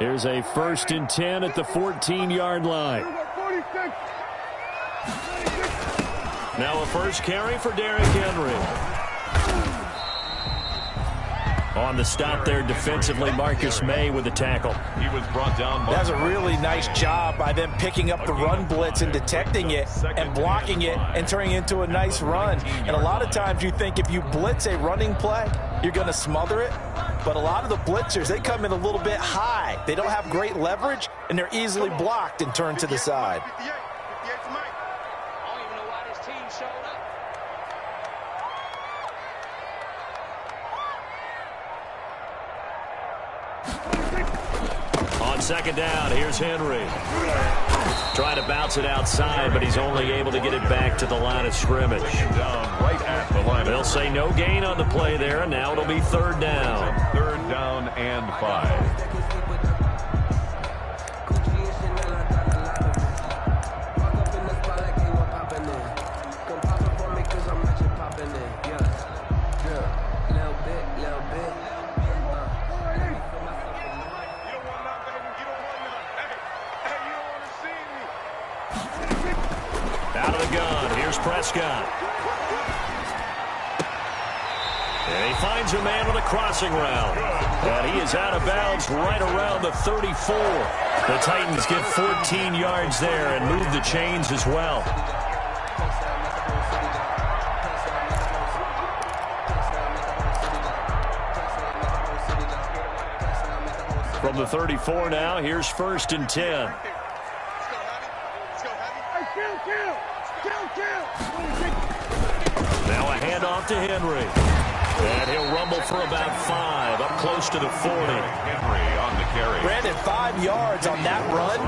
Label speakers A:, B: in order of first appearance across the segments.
A: Here's a 1st and 10 at the 14-yard line. Now a first carry for Derrick Henry. On the stop there defensively, Marcus May with the tackle.
B: He was brought down.
C: That's a really nice job by them picking up the run blitz and detecting it and blocking it and turning it into a nice run. And a lot of times you think if you blitz a running play, you're going to smother it. But a lot of the blitzers, they come in a little bit high. They don't have great leverage, and they're easily blocked and turned to the side.
A: On second down, here's Henry. Trying to bounce it outside, but he's only able to get it back to the line of scrimmage.
B: Right at the line.
A: They'll say no gain on the play there, and now it'll be 3rd down.
B: 3rd down and 5.
A: Out of the gun, here's Prescott. And he finds a man on a crossing route. And he is out of bounds right around the 34. The Titans get 14 yards there and move the chains as well. From the 34 now, here's 1st and 10. Now a handoff to Henry. And he'll rumble for about 5, up close to the 40.
B: Henry on the carry.
C: Brandon, 5 yards on that run.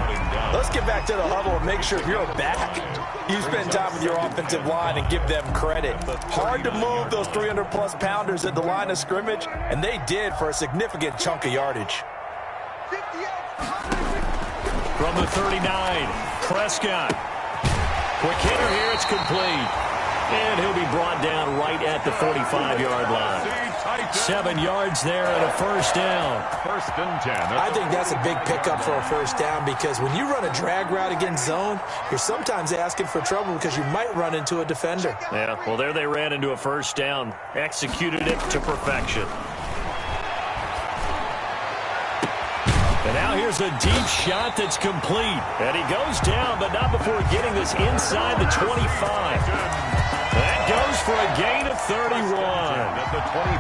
C: Let's get back to the huddle and make sure if you're a back, you spend time with your offensive line and give them credit. Hard to move those 300-plus pounders at the line of scrimmage, and they did for a significant chunk of yardage.
A: From the 39, Prescott. Quick hitter here, it's complete. And he'll be brought down right at the 45-yard line. 7 yards there and a 1st down.
B: 1st and 10.
C: I think that's a big pickup for a 1st down because when you run a drag route against zone, you're sometimes asking for trouble because you might run into a defender.
A: Yeah, well, there they ran into a 1st down. Executed it to perfection. And now here's a deep shot that's complete. And he goes down, but not before getting this inside the 25. That goes for a gain of 31.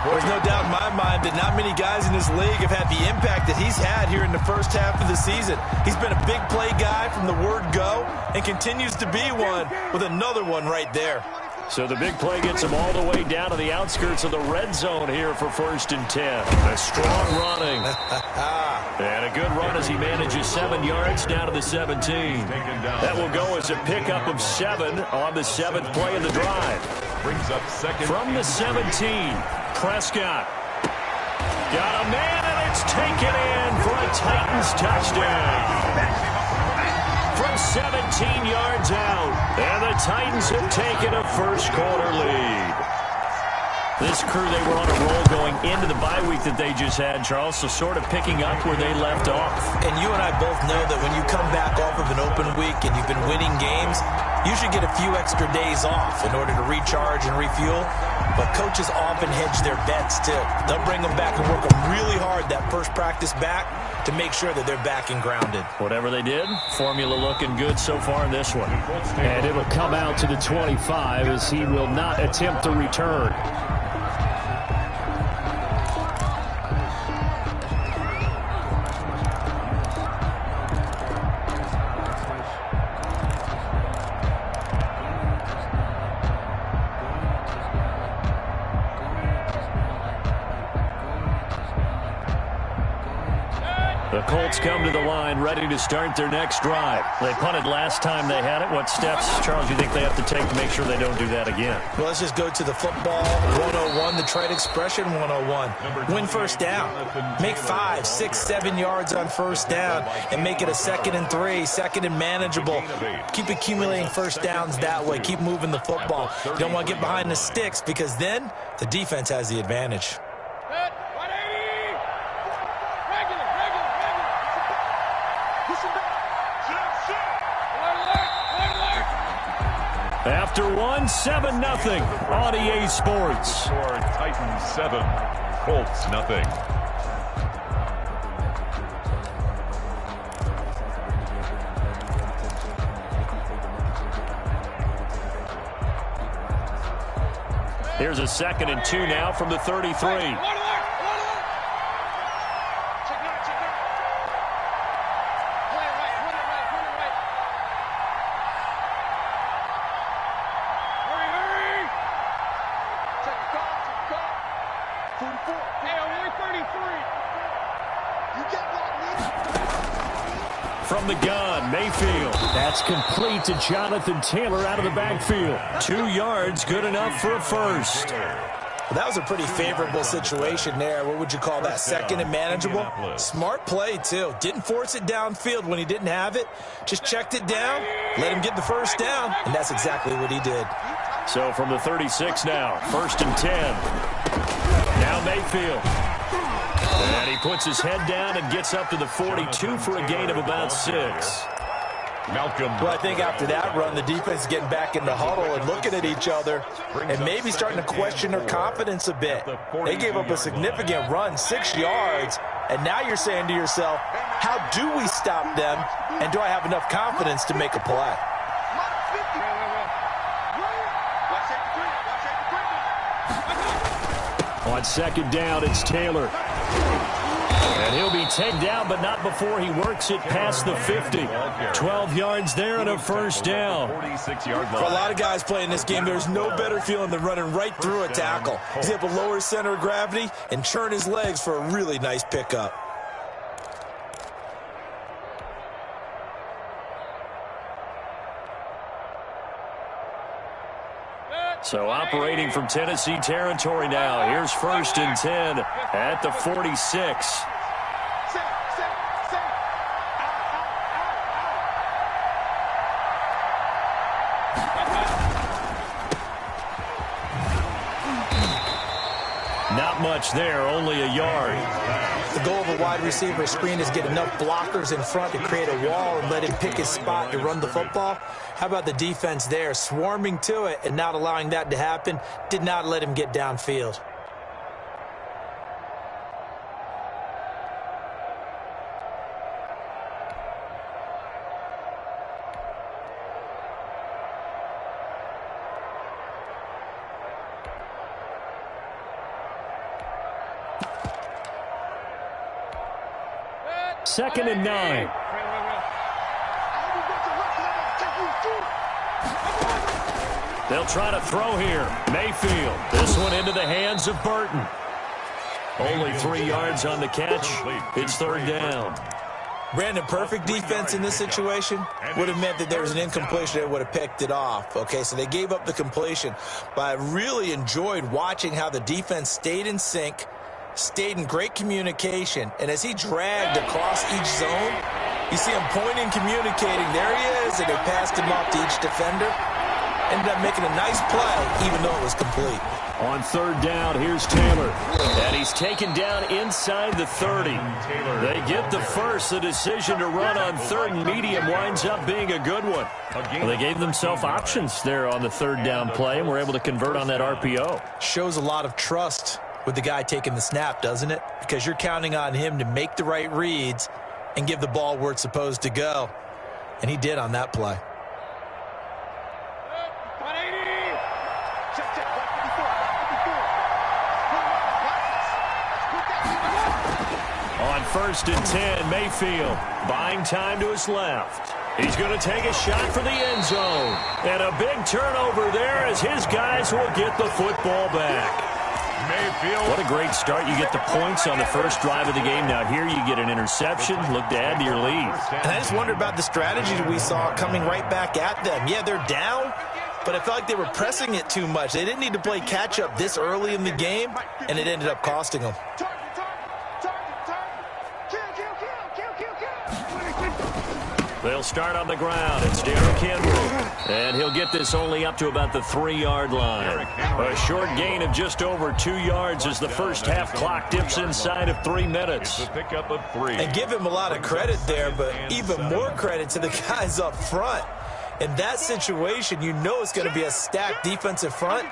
C: There's no doubt in my mind that not many guys in this league have had the impact that he's had here in the first half of the season. He's been a big play guy from the word go and continues to be one with another one right there.
A: So the big play gets him all the way down to the outskirts of the red zone here for 1st and 10. A strong running. And a good run as he manages 7 yards down to the 17. That will go as a pickup of 7 on the 7th play of the drive.
B: Brings up 2nd.
A: From the 17, Prescott. Got a man, and it's taken in for a Titans touchdown. From 17 yards out, and the Titans have taken a first-quarter lead. This crew, they were on a roll going into the bye week that they just had, Charles, so sort of picking up where they left off.
C: And you and I both know that when you come back off of an open week and you've been winning games, you should get a few extra days off in order to recharge and refuel. But coaches often hedge their bets, too. They'll bring them back and work them really hard that first practice back to make sure that they're back and grounded.
A: Whatever they did, formula looking good so far in this one. And it'll come out to the 25 as he will not attempt to return. The Colts come to the line, ready to start their next drive. They punted last time they had it. What steps, Charles, do you think they have to take to make sure they don't do that again?
C: Well, let's just go to the football 101, the trade expression 101. Win first down. Make 5, 6, 7 yards on first down and make it a 2nd and 3, 2nd and manageable. Keep accumulating first downs that way. Keep moving the football. You don't want to get behind the sticks because then the defense has the advantage.
A: After one, 7-0 on EA Sports.
B: Titans 7, Colts nothing.
A: Here's a 2nd and 2 now from the 33. From the gun, Mayfield. That's complete to Jonathan Taylor out of the backfield. 2 yards, good enough for a first.
C: Well, that was a pretty favorable situation there. What would you call that? 2nd and manageable? Smart play, too. Didn't force it downfield when he didn't have it. Just checked it down, let him get the first down, and that's exactly what he did.
A: So from the 36 now, 1st and 10. Now Mayfield. And he puts his head down and gets up to the 42 for a gain of about 6.
C: Well, I think after that run, the defense is getting back in the huddle and looking at each other and maybe starting to question their confidence a bit. They gave up a significant run, 6 yards, and now you're saying to yourself, how do we stop them, and do I have enough confidence to make a play?
A: On 2nd down, it's Taylor. And he'll be taken down, but not before he works it past the 50. 12 yards there and a first down.
C: For a lot of guys playing this game, there's no better feeling than running right through a tackle. He's able to lower his center of gravity and churn his legs for a really nice pickup.
A: So operating from Tennessee territory now. Here's 1st and 10 at the 46. Not much there, only a yard.
C: The goal of a wide receiver screen is get enough blockers in front to create a wall and let him pick his spot to run the football. How about the defense there, swarming to it and not allowing that to happen? Did not let him get downfield.
A: Second and 9. They'll try to throw here. Mayfield. This one into the hands of Burton. Only 3 yards on the catch. It's 3rd down.
C: Brandon, perfect defense in this situation would have meant that there was an incompletion that would have picked it off. Okay, so they gave up the completion. But I really enjoyed watching how the defense stayed in sync, stayed in great communication, and as he dragged across each zone, you see him pointing, communicating. There he is, and they passed him off to each defender. Ended up making a nice play, even though it was complete.
A: On 3rd down, here's Taylor. And he's taken down inside the 30. They get the first. The decision to run on 3rd and medium winds up being a good one. Well, they gave themselves options there on the 3rd down play, and were able to convert on that RPO.
C: Shows a lot of trust with the guy taking the snap, doesn't it? Because you're counting on him to make the right reads and give the ball where it's supposed to go. And he did on that play.
A: On 1st and 10, Mayfield buying time to his left. He's going to take a shot for the end zone. And a big turnover there as his guys will get the football back. Mayfield. What a great start. You get the points on the first drive of the game. Now here you get an interception. Look to add to your lead.
C: And I just wonder about the strategy that we saw coming right back at them. Yeah, they're down, but I felt like they were pressing it too much. They didn't need to play catch-up this early in the game, and it ended up costing them.
A: They'll start on the ground. It's Derrick Henry. And he'll get this only up to about the 3-yard line. A short gain of just over 2 yards as the first half clock dips inside of 3 minutes.
B: It's a pickup of 3.
C: And give him a lot of credit there, but even more credit to the guys up front. In that situation, you know it's going to be a stacked defensive front.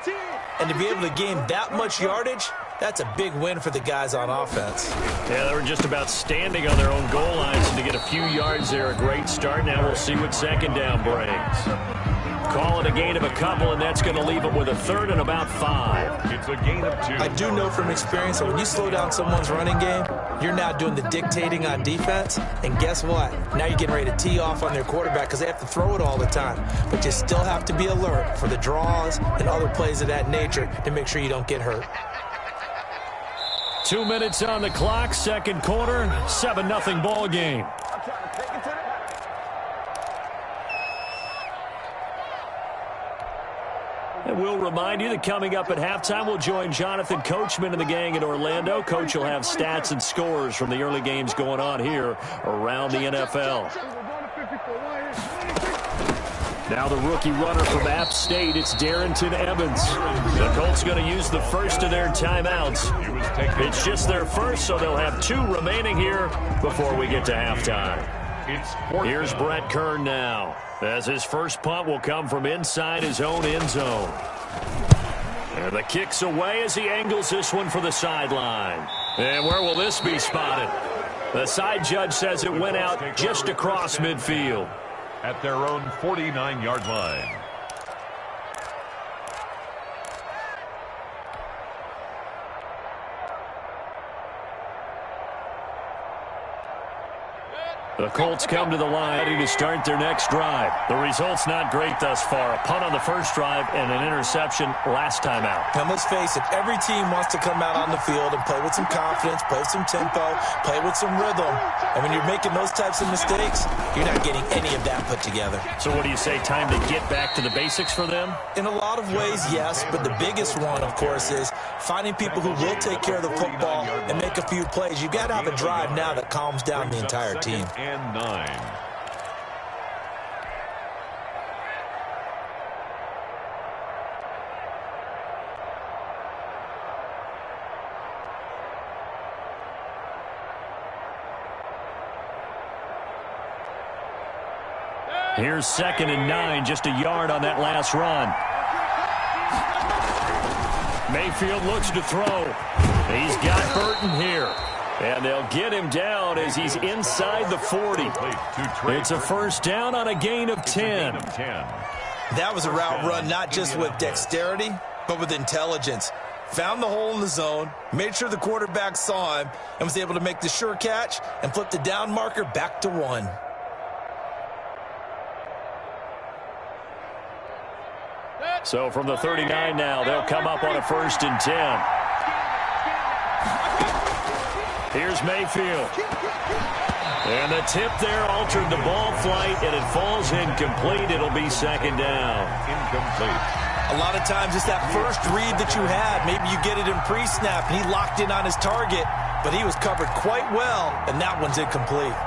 C: And to be able to gain that much yardage, that's a big win for the guys on offense.
A: Yeah, they were just about standing on their own goal lines, and to get a few yards there, a great start. Now we'll see what second down brings. Call it a gain of a couple, and that's going to leave them with a third and about 5.
B: It's a gain of 2.
C: I do know from experience that when you slow down someone's running game, you're now doing the dictating on defense. And guess what? Now you're getting ready to tee off on their quarterback because they have to throw it all the time. But you still have to be alert for the draws and other plays of that nature to make sure you don't get hurt.
A: 2 minutes on the clock, second quarter, 7-0 ball game. And we'll remind you that coming up at halftime, we'll join Jonathan Coachman and the gang in Orlando. Coach will have stats and scores from the early games going on here around the NFL. Now the rookie runner from App State, it's Darrington Evans. The Colts going to use the first of their timeouts. It's just their first, so they'll have 2 remaining here before we get to halftime. Here's Brett Kern now, as his first punt will come from inside his own end zone. And the kick's away as he angles this one for the sideline. And where will this be spotted? The side judge says it went out just across midfield.
B: At their own 49-yard line.
A: The Colts come to the line ready to start their next drive. The result's not great thus far. A punt on the first drive and an interception last time out.
C: And let's face it, every team wants to come out on the field and play with some confidence, play with some tempo, play with some rhythm. And when you're making those types of mistakes, you're not getting any of that put together.
A: So what do you say, time to get back to the basics for them?
C: In a lot of ways, yes, but the biggest one, of course, is finding people who will take care of the football and make a few plays. You've got to have a drive now that calms down the entire team.
B: And 9.
A: Here's 2nd and 9, just a yard on that last run. Mayfield looks to throw. He's got Burton here. And they'll get him down as he's inside the 40. It's a first down on a gain of 10.
C: That was a route run not just with dexterity, but with intelligence. Found the hole in the zone, made sure the quarterback saw him, and was able to make the sure catch and flip the down marker back to 1.
A: So from the 39 now, they'll come up on a 1st and 10. Here's Mayfield. And the tip there altered the ball flight, and it falls incomplete. It'll be 2nd down.
B: Incomplete.
C: A lot of times it's that first read that you had. Maybe you get it in pre-snap, and he locked in on his target, but he was covered quite well, and that one's incomplete.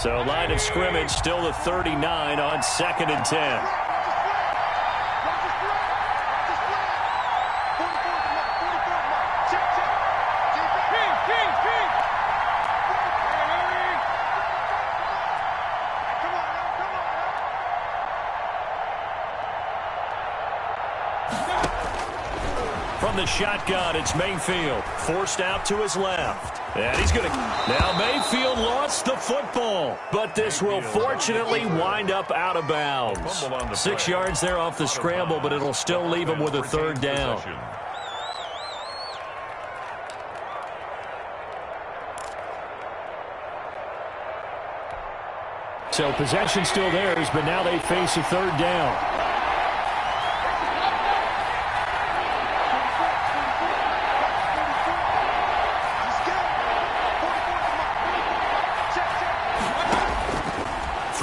A: So line of scrimmage still the 39 on 2nd and 10. From the shotgun, it's Mayfield, forced out to his left. And he's going to... Now Mayfield lost the football, but this will fortunately wind up out of bounds. 6 yards there off the scramble, but it'll still leave him with a 3rd down. So possession still theirs, but now they face a 3rd down.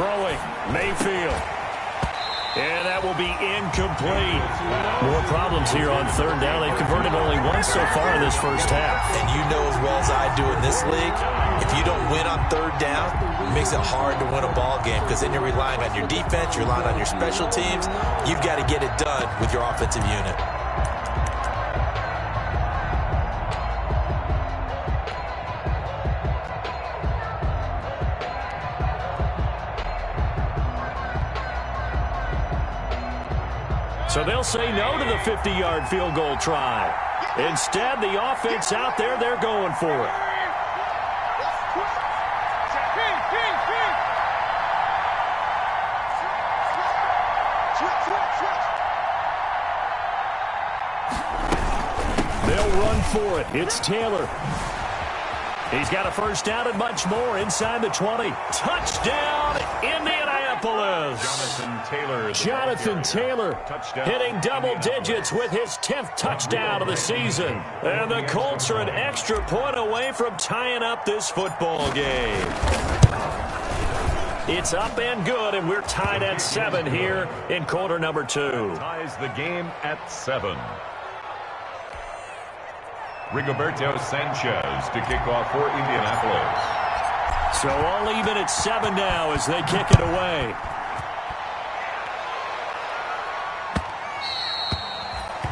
A: Throwing, Mayfield. And that will be incomplete. More problems here on third down. They've converted only once so far in this first half.
C: And you know as well as I do in this league, if you don't win on third down, it makes it hard to win a ball game because then you're relying on your defense, you're relying on your special teams. You've got to get it done with your offensive unit.
A: So they'll say no to the 50-yard field goal try. Instead, the offense out there, they're going for it. They'll run for it. It's Taylor. He's got a first down and much more inside the 20. Touchdown, Indianapolis. Jonathan Taylor hitting double digits with his 10th touchdown of the season. And the Colts are an extra point away from tying up this football game. It's up and good, and we're tied at 7 here in quarter number 2.
B: Ties the game at 7. Rigoberto Sanchez to kick off for Indianapolis.
A: So all even at 7 now as they kick it away.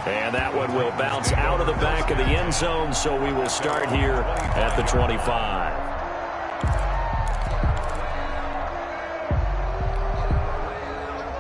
A: And that one will bounce out of the back of the end zone, so we will start here at the 25.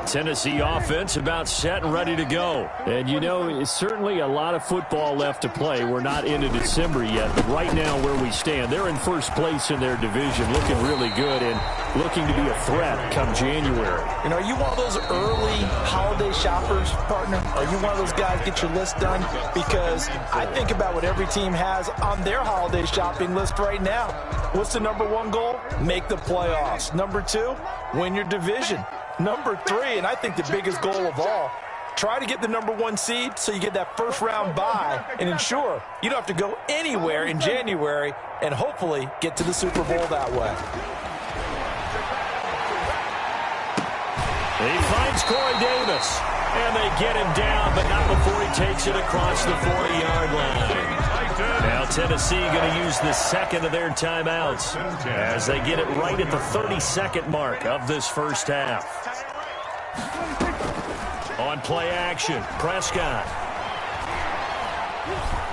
A: Tennessee offense about set and ready to go. And, you know, it's certainly a lot of football left to play. We're not into December yet, but right now where we stand, they're in first place in their division, looking really good and looking to be a threat come January.
C: You know, are you one of those early holiday shoppers, partner? Are you one of those guys get your list done? Because I think about what every team has on their holiday shopping list right now. What's the number 1 goal? Make the playoffs. Number 2, win your division. Number 3, and I think the biggest goal of all, try to get the number 1 seed so you get that first round bye and ensure you don't have to go anywhere in January and hopefully get to the Super Bowl that way.
A: He finds Corey Davis, and they get him down, but not before he takes it across the 40-yard line. Now Tennessee going to use the second of their timeouts as they get it right at the 32nd mark of this first half. On play action, Prescott.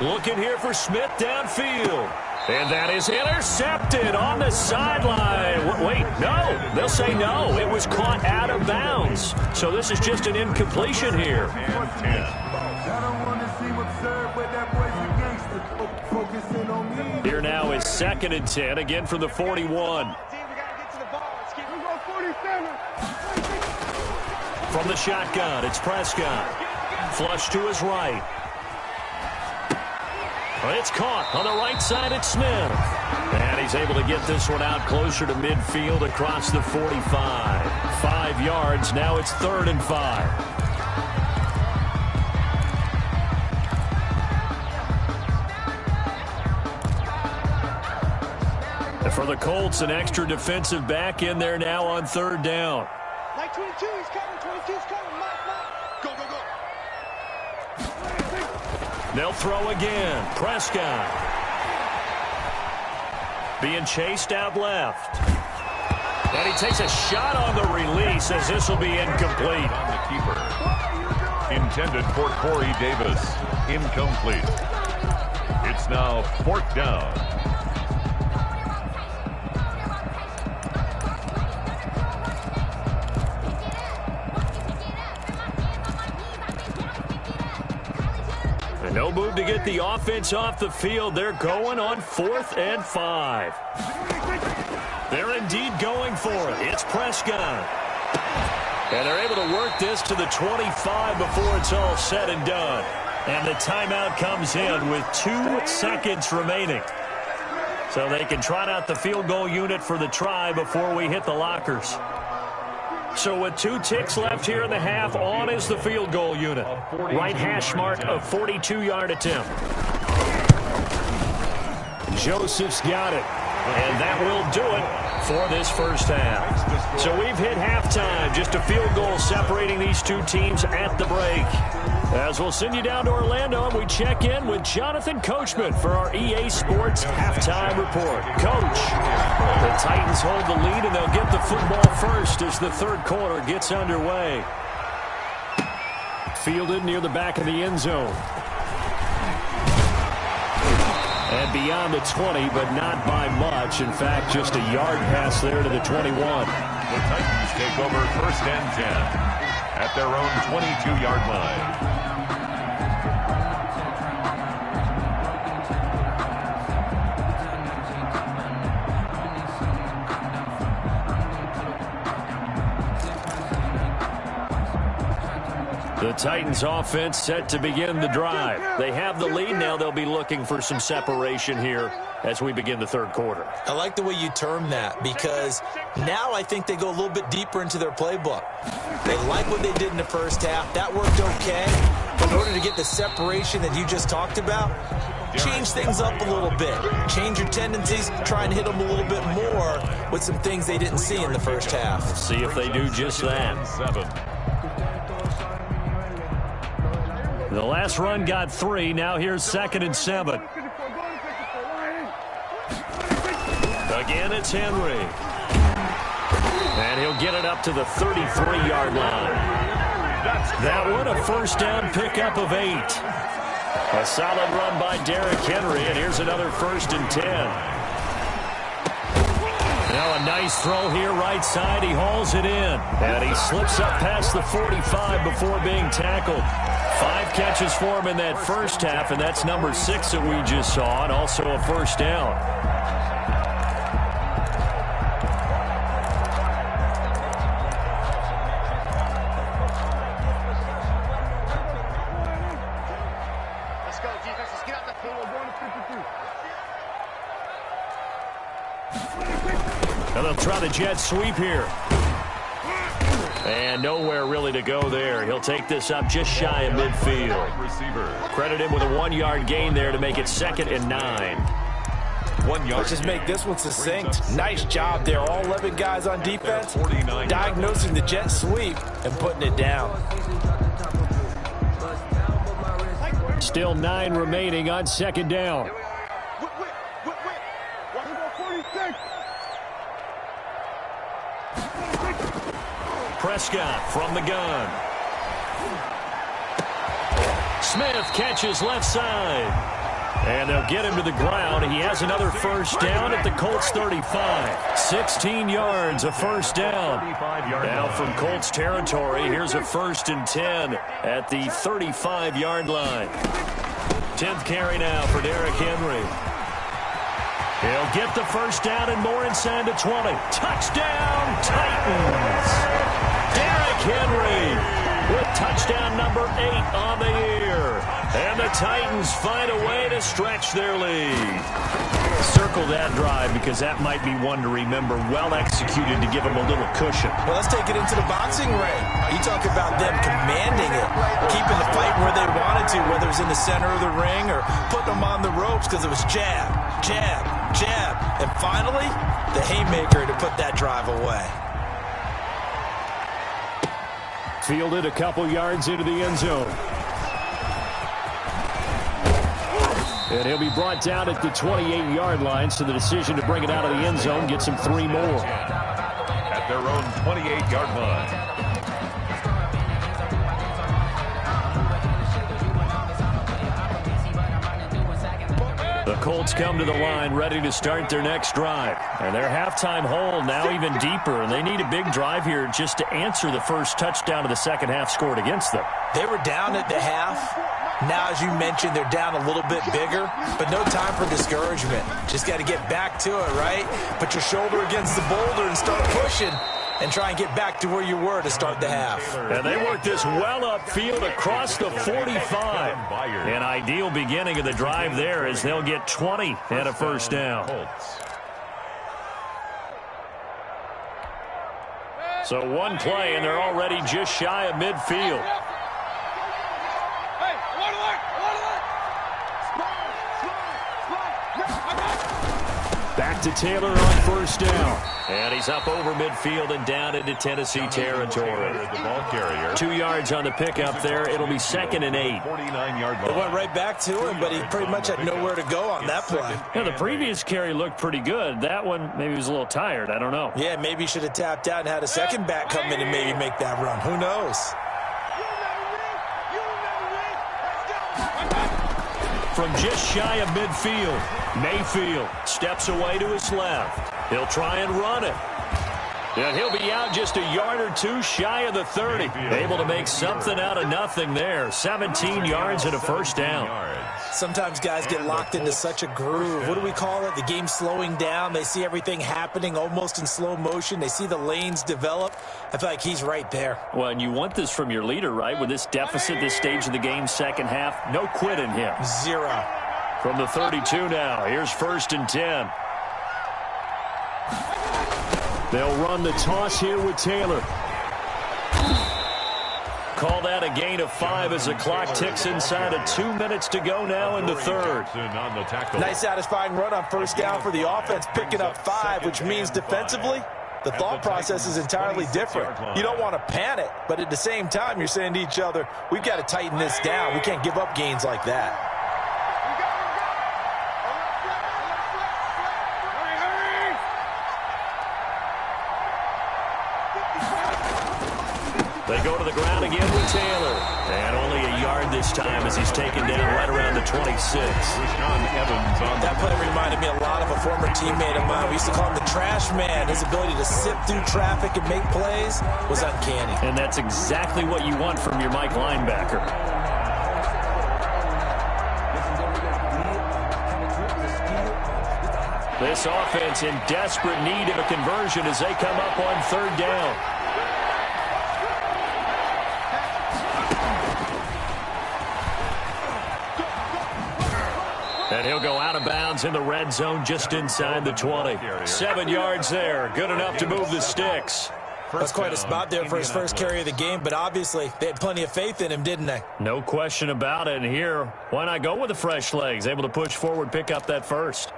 A: Looking here for Smith downfield. And that is intercepted on the sideline. Wait, no. They'll say no. It was caught out of bounds. So this is just an incompletion here. Here now is 2nd and 10, again from the 41. From the shotgun, it's Prescott. Flush to his right. It's caught on the right side at Smith. And he's able to get this one out closer to midfield across the 45. 5 yards, now it's 3rd and 5. For the Colts, an extra defensive back in there now on 3rd down.
D: Like 22, he's coming, 22's coming, Mike. Go, go, go.
A: They'll throw again. Prescott. Being chased out left. And he takes a shot on the release as this will be incomplete.
B: On the keeper. Intended for Corey Davis. Incomplete. It's now 4th down.
A: No move to get the offense off the field. They're going on 4th and 5. They're indeed going for it. It's Prescott. And they're able to work this to the 25 before it's all said and done. And the timeout comes in with 2 seconds remaining. So they can trot out the field goal unit for the try before we hit the lockers. So with 2 ticks left here in the half, on is the field goal unit. Right hash mark of 42-yard attempt. Joseph's got it. And that will do it for this first half. So we've hit halftime. Just a field goal separating these two teams at the break. As we'll send you down to Orlando, and we check in with Jonathan Coachman for our EA Sports Halftime Report. Coach, the Titans hold the lead, and they'll get the football first as the third quarter gets underway. Fielded near the back of the end zone. And beyond the 20, but not by much. In fact, just a yard pass there to the 21.
B: The Titans take over 1st and 10 at their own 22-yard line.
A: The Titans offense set to begin the drive. They have the lead now. They'll be looking for some separation here as we begin the third quarter.
C: I like the way you term that, because now I think they go a little bit deeper into their playbook. They like what they did in the first half. That worked okay. But in order to get the separation that you just talked about, change things up a little bit. Change your tendencies. Try and hit them a little bit more with some things they didn't see in the first half.
A: See if they do just that.
B: 7.
A: The last run got 3. Now here's 2nd and 7. Again, it's Henry. And he'll get it up to the 33-yard line. That one, a first down pickup of 8. A solid run by Derrick Henry, and here's another 1st and 10. Now a nice throw here right side. He hauls it in. And he slips up past the 45 before being tackled. 5 catches for him in that first half, and that's number 6 that we just saw, and also a first down.
D: Let's go, defense. Let's get out the field.
A: Now they'll try the jet sweep here. And nowhere really to go there. He'll take this up just shy of midfield. Credit him with a 1-yard gain there to make it 2nd and 9.
B: 1 yard.
C: Let's just make this one succinct. Nice job there. All 11 guys on defense diagnosing the jet sweep and putting it down.
A: Still 9 remaining on 2nd down. Prescott from the gun. Smith catches left side. And they'll get him to the ground. He has another first down at the Colts 35. 16 yards, a first down. Now from Colts territory, here's a 1st and 10 at the 35-yard line. 10th carry now for Derrick Henry. He'll get the first down and more inside the 20. Touchdown, Titans! Derrick Henry with touchdown number 8 on the year. And the Titans find a way to stretch their lead. Circle that drive because that might be one to remember. Well executed to give them a little cushion.
C: Well, let's take it into the boxing ring. You talk about them commanding it, keeping the fight where they wanted to, whether it was in the center of the ring or putting them on the ropes because it was jab, jab, jab. And finally, the haymaker to put that drive away.
A: Fielded a couple yards into the end zone. And he'll be brought down at the 28-yard line, so the decision to bring it out of the end zone gets him 3 more.
B: At their own 28-yard line.
A: The Colts come to the line ready to start their next drive. And their halftime hole now even deeper, and they need a big drive here just to answer the first touchdown of the second half scored against them.
C: They were down at the half. Now, as you mentioned, they're down a little bit bigger, but no time for discouragement. Just got to get back to it, right? Put your shoulder against the boulder and start pushing and try and get back to where you were to start the half.
A: And they work this well upfield across the 45. An ideal beginning of the drive there as they'll get 20 and a first down. So one play, and they're already just shy of midfield. Back to Taylor on first down. And he's up over midfield and down into Tennessee territory.
B: The ball carrier.
A: 2 yards on the pickup there. It'll be 2nd and 8.
B: 49-yard
C: It
B: line.
C: went right back to him, but he pretty much had nowhere to go on that play.
A: Yeah, the previous carry looked pretty good. That one, maybe he was a little tired. I don't know.
C: Yeah, maybe he should have tapped out and had a second back come in and maybe make that run. Who knows?
A: From just shy of midfield, Mayfield steps away to his left. He'll try and run it. And he'll be out just a yard or two shy of the 30. Able to make something out of nothing there. 17 yards and a first down.
C: Sometimes guys get locked into such a groove. What do we call it? The game's slowing down. They see everything happening almost in slow motion. They see the lanes develop. I feel like he's right there.
A: Well, and you want this from your leader, right? With this deficit, this stage of the game, second half, no quit in him.
C: 0.
A: From the 32 now, here's 1st and 10. They'll run the toss here with Taylor. Call that a gain of 5 as the clock ticks inside of 2 minutes to go now in the third.
C: Nice satisfying run on first down for the offense, picking up 5, which means defensively, the thought process is entirely different. You don't want to panic, but at the same time, you're saying to each other, we've got to tighten this down. We can't give up gains like that.
A: They go to the ground again with Taylor. And only a yard this time as he's taken down right around the 26.
C: That play reminded me a lot of a former teammate of mine. We used to call him the trash man. His ability to sift through traffic and make plays was uncanny.
A: And that's exactly what you want from your Mike linebacker. This offense in desperate need of a conversion as they come up on 3rd down. And he'll go out of bounds in the red zone just inside the 20. 7 yards there. Good enough to move the sticks.
C: That's quite a spot there for his first carry of the game, but obviously they had plenty of faith in him, didn't they?
A: No question about it. And here, why not go with the fresh legs? Able to push forward, pick up that first.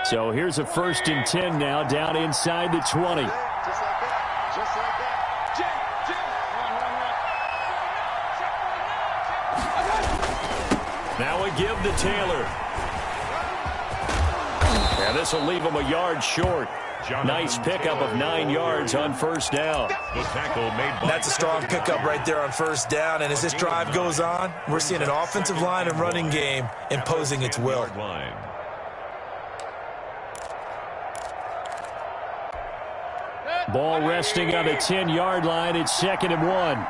A: So here's a 1st and 10 now down inside the 20.
D: Just like that. Just like that.
A: Now a give to Taylor. And this will leave him a yard short. Nice pickup of 9 yards on first down.
C: That's a strong pickup right there on first down. And as this drive goes on, we're seeing an offensive line and running game imposing its will.
A: Ball resting on the 10-yard line. It's 2nd and 1.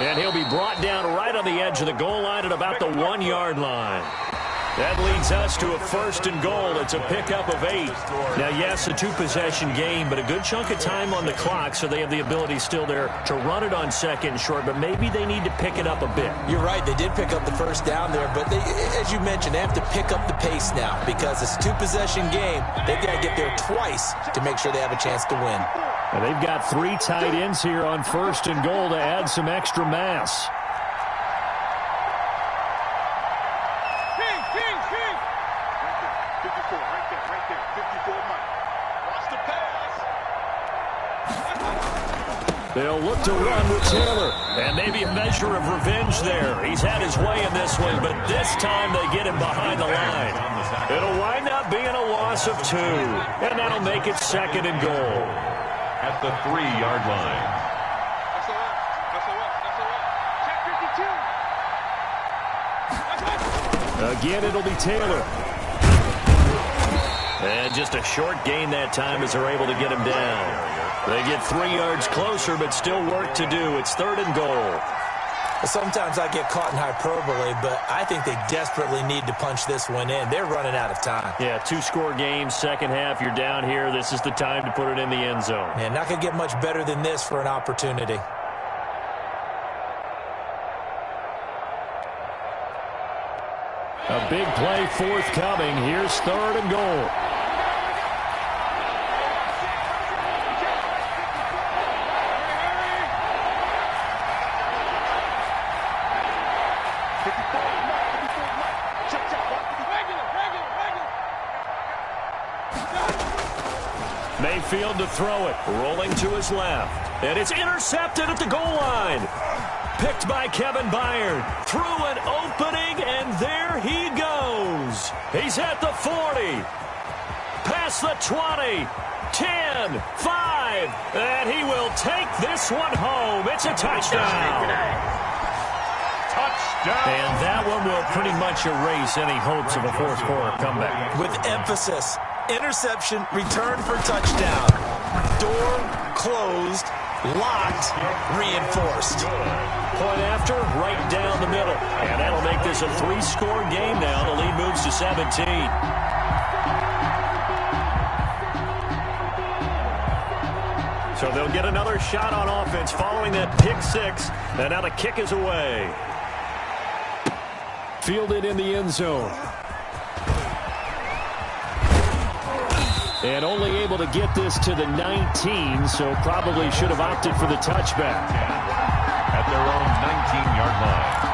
A: And he'll be brought down right on the edge of the goal line at about the 1-yard line. That leads us to a 1st and goal. It's a pickup of 8. Now, yes, a 2-possession game, but a good chunk of time on the clock, so they have the ability still there to run it on 2nd and short, but maybe they need to pick it up a bit.
C: You're right. They did pick up the first down there, but they, as you mentioned, they have to pick up the pace now because it's a 2-possession game. They've got to get there twice to make sure they have a chance to win.
A: And they've got 3 tight ends here on 1st and goal to add some extra mass. They'll look to run with Taylor. And maybe a measure of revenge there. He's had his way in this one, but this time they get him behind the line. It'll wind up being a loss of 2. And that'll make it 2nd and goal.
B: At the 3-yard line.
A: Again, it'll be Taylor. And just a short gain that time as they're able to get him down. They get 3 yards closer, but still work to do. It's 3rd and goal.
C: Sometimes I get caught in hyperbole, but I think they desperately need to punch this one in. They're running out of time.
A: Yeah, 2-score game, second half. You're down here. This is the time to put it in the end zone.
C: Yeah, not going to get much better than this for an opportunity.
A: A big play forthcoming. Here's 3rd and goal. Mayfield to throw it. Rolling to his left. And it's intercepted at the goal line. Picked by Kevin Byard. Through an opening, and there he goes. He's at the 40. Past the 20. 10, 5, and he will take this one home. It's a touchdown.
B: Touchdown.
A: And that one will pretty much erase any hopes of a fourth quarter comeback.
C: With emphasis, interception, return for touchdown. Door closed, locked, reinforced.
A: Point after, right down the middle. And that'll make this a 3-score game now. The lead moves to 17. So they'll get another shot on offense following that pick six. And now the kick is away. Fielded in the end zone. And only able to get this to the 19, so probably should have opted for the touchback.
B: At their own 19-yard line.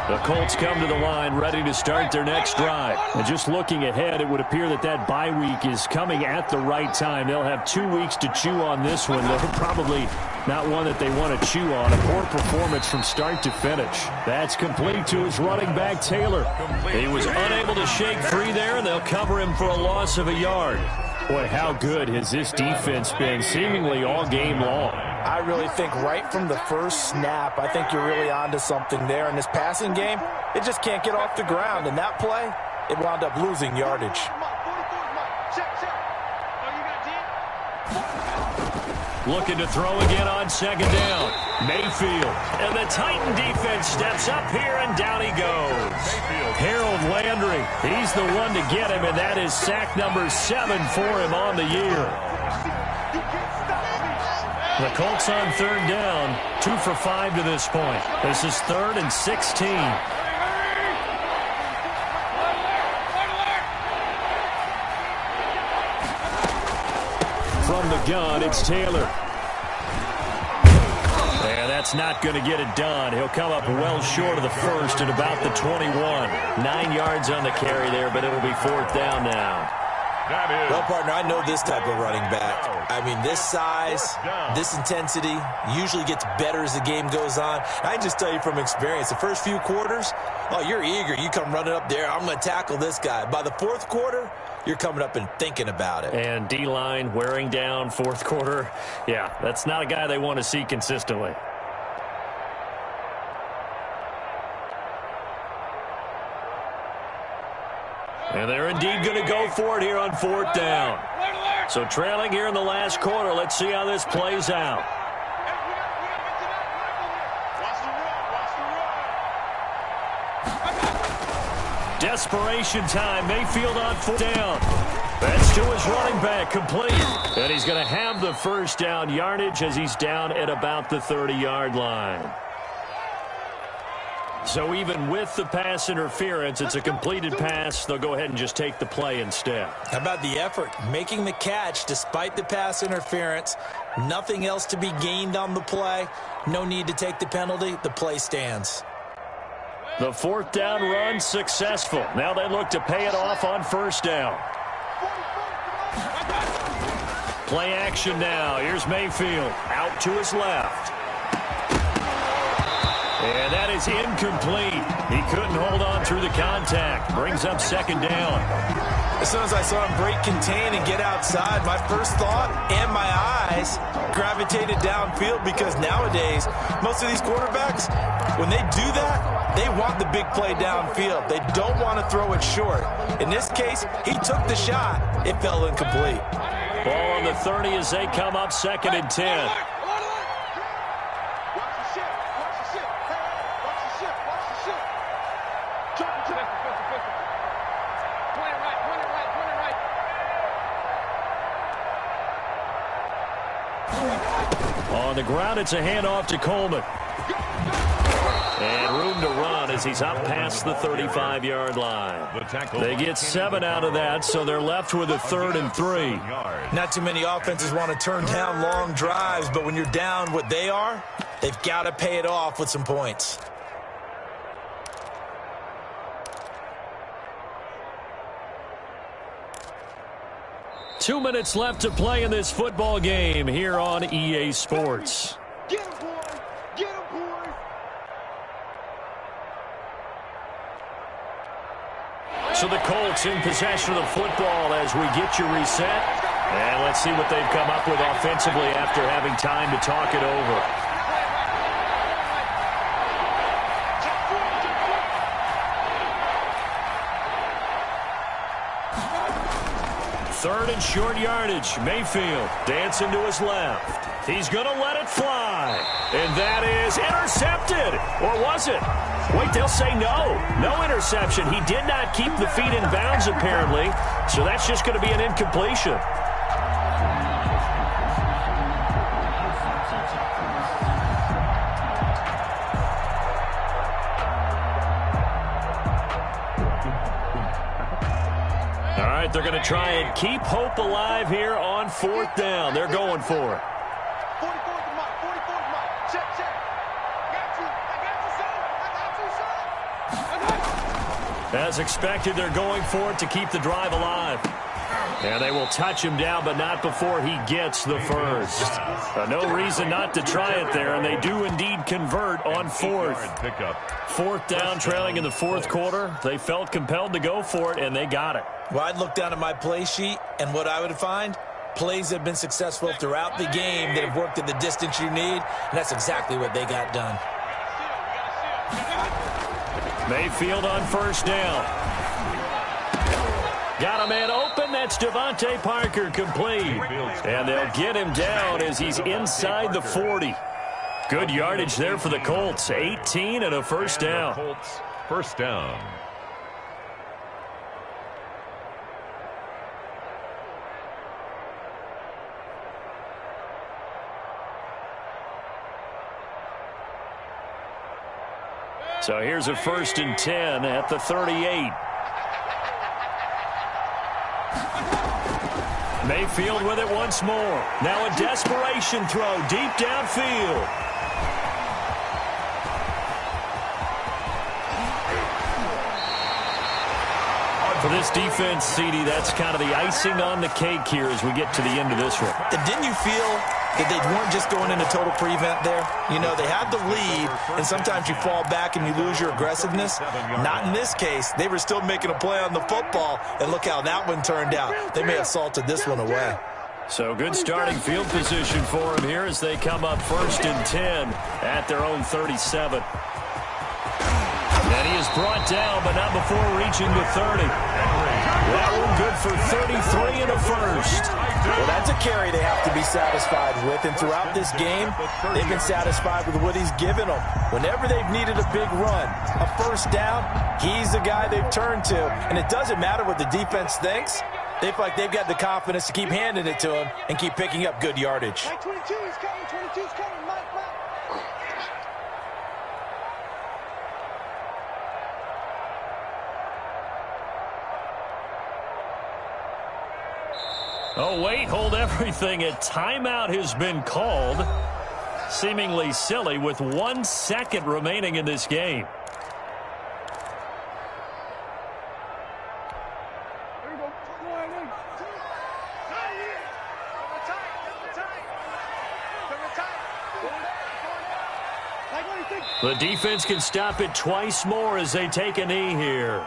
A: The Colts come to the line ready to start their next drive. And just looking ahead, it would appear that that bye week is coming at the right time. They'll have 2 weeks to chew on this one, though probably not one that they want to chew on. A poor performance from start to finish. That's complete to his running back, Taylor. He was unable to shake free there, and they'll cover him for a loss of a yard. Boy, how good has this defense been seemingly all game long.
C: I really think right from the first snap, I think you're really onto something there. In this passing game, it just can't get off the ground. And that play, it wound up losing yardage.
A: Looking to throw again on second down. Mayfield. And the Titan defense steps up here, and down he goes. Harold Landry, he's the one to get him, and that is sack number 7 for him on the year. The Colts on third down, 2 for 5 to this point. This is 3rd and 16. From the gun, it's Taylor. And that's not going to get it done. He'll come up well short of the first at about the 21. 9 yards on the carry there, but it'll be 4th down now.
C: Well, partner, I know this type of running back. I mean, this size, this intensity usually gets better as the game goes on. I just tell you from experience, the first few quarters, oh, you're eager. You come running up there, I'm going to tackle this guy. By the 4th quarter, you're coming up and thinking about it.
A: And D-line wearing down 4th quarter. Yeah, that's not a guy they want to see consistently. And they're indeed going to go for it here on 4th down. So trailing here in the last quarter. Let's see how this plays out. Desperation time. Mayfield on 4th down. That's to his running back, complete. And he's going to have the first down yardage as he's down at about the 30-yard line. So even with the pass interference, it's a completed pass. They'll go ahead and just take the play instead.
C: How about the effort? Making the catch despite the pass interference. Nothing else to be gained on the play. No need to take the penalty. The play stands.
A: The 4th down run successful. Now they look to pay it off on 1st down. Play action now. Here's Mayfield out to his left. And that is incomplete. He couldn't hold on through the contact. Brings up 2nd down.
C: As soon as I saw him break contain and get outside, my first thought and my eyes gravitated downfield, because nowadays, most of these quarterbacks, when they do that, they want the big play downfield. They don't want to throw it short. In this case, he took the shot. It fell incomplete.
A: Ball on the 30 as they come up 2nd and 10. On the ground, it's a handoff to Coleman. And room to run as he's up past the 35-yard line. They get 7 out of that, so they're left with a 3rd and 3.
C: Not too many offenses want to turn down long drives, but when you're down what they are, they've got to pay it off with some points.
A: 2 minutes left to play in this football game here on EA Sports.
D: Get him, boy. Get him, boy.
A: So the Colts in possession of the football as we get you reset. And let's see what they've come up with offensively after having time to talk it over. Third and short yardage. Mayfield dancing to his left. He's going to let it fly. And that is intercepted. Or was it? Wait, they'll say no. No interception. He did not keep the feet in bounds, apparently. So that's just going to be an incompletion. They're going to try and keep hope alive here on fourth down. They're going for it.
D: 44 to Mike. 44 to Mike. Check, check. I got you, son.
A: As expected, they're going for it to keep the drive alive. And they will touch him down, but not before he gets the first. No reason not to try it there, and they do indeed convert on fourth. Fourth down, trailing in the fourth quarter. They felt compelled to go for it, and they got it.
C: Well, I'd look down at my play sheet, and what I would find, plays that have been successful throughout the game that have worked at the distance you need, and that's exactly what they got done.
A: Mayfield on first down. Got a man open. That's Devontae Parker complete. And they'll get him down as he's inside the 40. Good yardage there for the Colts. 18 and a first down.
B: Colts, first down.
A: So here's a 1st and 10 at the 38. Mayfield with it once more. Now a desperation throw deep downfield. For this defense, CD, that's kind of the icing on the cake here as we get to the end of this one.
C: And didn't you feel that they weren't just going into total prevent there? You know, they had the lead, and sometimes you fall back and you lose your aggressiveness. Not in this case. They were still making a play on the football, and look how that one turned out. They may have salted this one away.
A: So good starting field position for them here as they come up 1st and 10 at their own 37. And he is brought down, but not before reaching the 30. That one good for 33 and a first.
C: Well, that's a carry they have to be satisfied with, and throughout this game, they've been satisfied with what he's given them. Whenever they've needed a big run, a first down, he's the guy they've turned to, and it doesn't matter what the defense thinks. They feel like they've got the confidence to keep handing it to him and keep picking up good yardage.
D: Mike 22 is coming. 22 is coming. Mike.
A: Oh, wait, hold everything. A timeout has been called. Seemingly silly with 1 second remaining in this game.
D: There you go.
A: The defense can stop it twice more as they take a knee here.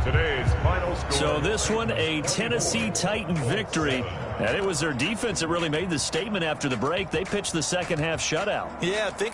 B: Today's final score.
A: So this one, a Tennessee Titan victory. And it was their defense that really made the statement after the break. They pitched the second half shutout.
C: Yeah, I think